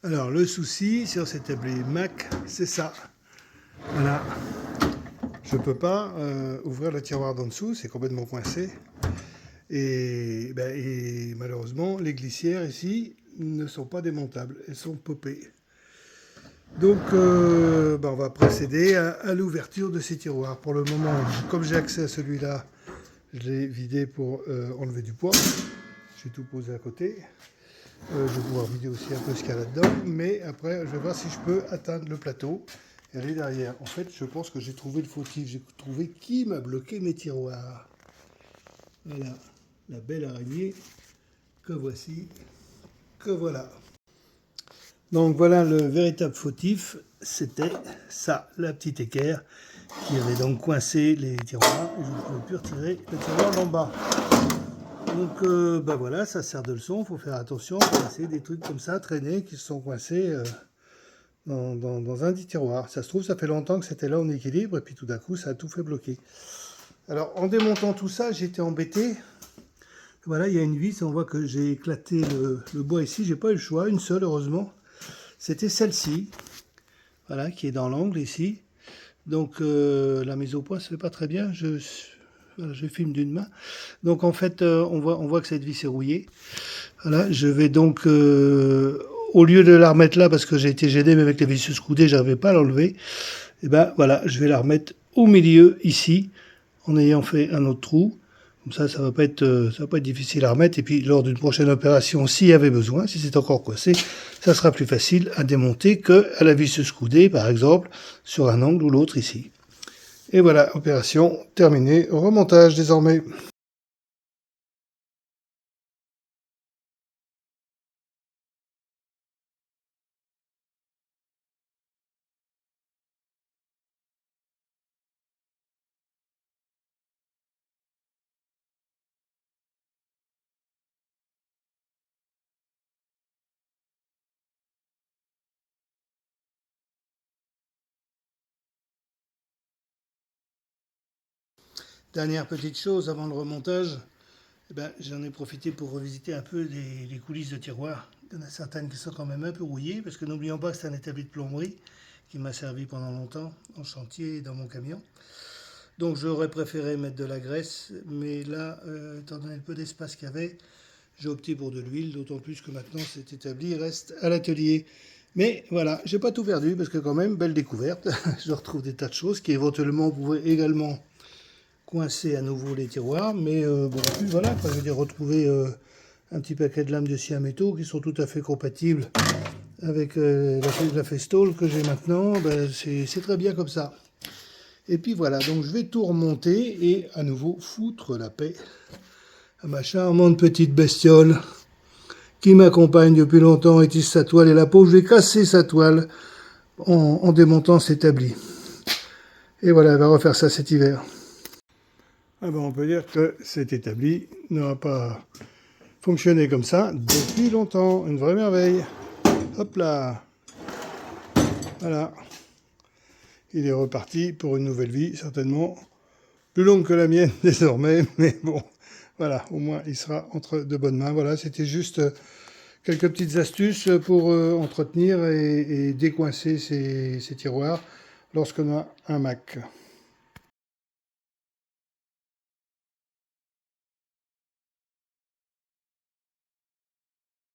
Alors le souci sur cette tablette Mac, c'est ça. Voilà. Je ne peux pas ouvrir le tiroir d'en dessous, c'est complètement coincé. Et malheureusement, les glissières ici ne sont pas démontables, elles sont popées. Donc on va procéder à l'ouverture de ces tiroirs. Pour le moment, comme j'ai accès à celui-là, je l'ai vidé pour enlever du poids. J'ai tout posé à côté. Je vais pouvoir vider aussi un peu ce qu'il y a là-dedans. Mais après, je vais voir si je peux atteindre le plateau et aller derrière. En fait, je pense que j'ai trouvé le fautif. J'ai trouvé qui m'a bloqué mes tiroirs. Voilà, la belle araignée que voici, que voilà. Donc voilà le véritable fautif, c'était ça, la petite équerre qui avait donc coincé les tiroirs et je ne pouvais plus retirer le tiroir d'en bas. Donc voilà, ça sert de leçon, il faut faire attention, pour laisser des trucs comme ça traîner qui se sont coincés dans un des tiroirs. Ça se trouve, ça fait longtemps que c'était là en équilibre et puis tout d'un coup, ça a tout fait bloquer. Alors en démontant tout ça, j'étais embêté. Voilà, il y a une vis, on voit que j'ai éclaté le bois ici, j'ai pas eu le choix, une seule heureusement. C'était celle-ci, voilà, qui est dans l'angle ici. Donc la mise au point se fait pas très bien, je filme d'une main. Donc en fait, on voit que cette vis est rouillée. Voilà, je vais donc, au lieu de la remettre là, parce que j'ai été gêné, mais avec les visseuses coudées, je n'arrivais pas à l'enlever, et ben voilà, je vais la remettre au milieu, ici, en ayant fait un autre trou. Comme ça va pas être difficile à remettre. Et puis, lors d'une prochaine opération, s'il y avait besoin, si c'est encore coincé, ça sera plus facile à démonter que à la visseuse coudée, par exemple, sur un angle ou l'autre ici. Et voilà, opération terminée. Remontage désormais. Dernière petite chose avant le remontage, j'en ai profité pour revisiter un peu les coulisses de tiroirs. Il y en a certaines qui sont quand même un peu rouillées, parce que n'oublions pas que c'est un établi de plomberie qui m'a servi pendant longtemps en chantier et dans mon camion. Donc j'aurais préféré mettre de la graisse, mais là, étant donné le peu d'espace qu'il y avait, j'ai opté pour de l'huile, d'autant plus que maintenant cet établi reste à l'atelier. Mais voilà, j'ai pas tout perdu, parce que quand même, belle découverte. Je retrouve des tas de choses qui éventuellement pouvaient également coincer à nouveau les tiroirs, mais puis voilà, je veux dire, retrouver un petit paquet de lames de scie à métaux qui sont tout à fait compatibles avec la Festool que j'ai maintenant, c'est très bien comme ça. Et puis voilà, donc je vais tout remonter et à nouveau foutre la paix à ma charmante petite bestiole qui m'accompagne depuis longtemps et tisse sa toile, et la pauvre, je vais casser sa toile en démontant cet établi. Et voilà, elle va refaire ça cet hiver. On peut dire que cet établi n'aura pas fonctionné comme ça depuis longtemps. Une vraie merveille. Hop là. Voilà. Il est reparti pour une nouvelle vie, certainement plus longue que la mienne désormais. Mais bon, voilà, au moins il sera entre de bonnes mains. Voilà, c'était juste quelques petites astuces pour entretenir et décoincer ces tiroirs lorsqu'on a un Mac.